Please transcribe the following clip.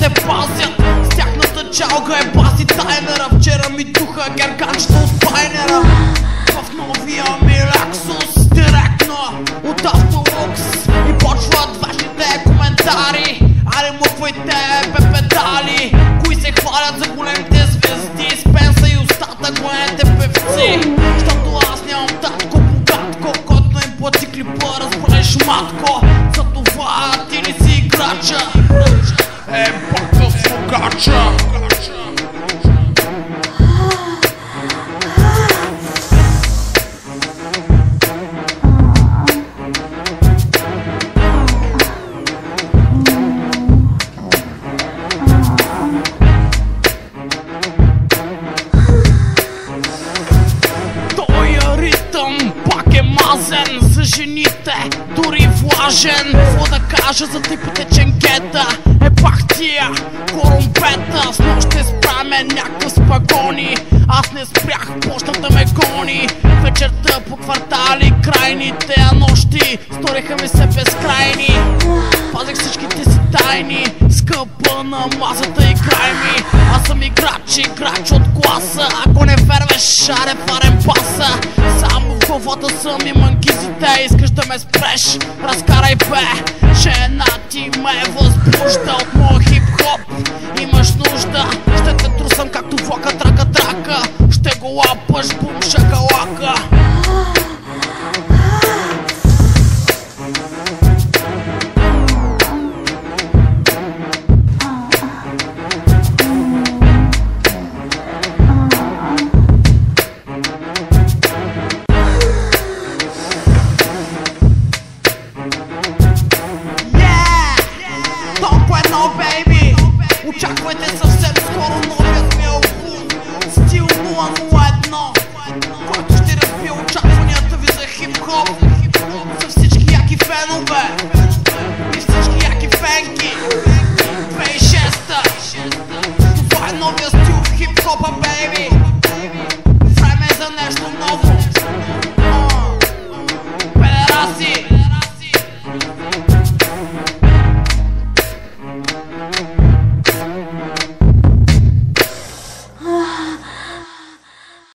се пазят. С тяхната чалга е баси таймера. Вчера ми духа герганчета от пайнера. В новия ми Lexus директно от Автолукс. И почват вашите коментари. Аре мъквайте бе педали. Кои се хвалят за големите звезди, Спенса и остата големите певци. Щото аз нямам татко богатко, който им плати клипа, разбереш матко. За това ти ли си играча? Бака слугача. Пак е мазен за жените, дори влажен. Какво да кажа за типите ченгета? Пак тия корумпета. С нощ ще спряме някакъв с пагони. Аз не спрях, почна да ме гони. Вечерта по квартали крайните, а нощи сториха ми се безкрайни. Пазих всичките си тайни, скъпа на масата и край ми. Аз съм играч от класа. Ако не верваш, аре фарен паса. Само в главата са ми мангизите. Искаш да ме спреш? Разкарай бе. Жена ти ме възбужда от моя хип-хоп. Имаш нужда, ще те трусам както влака драка. Ще го лапаш, бум шакалака. Очаквайте съвсем скоро новият ми албум Стил 001, който ще разбие очакванията ви за хип-хоп.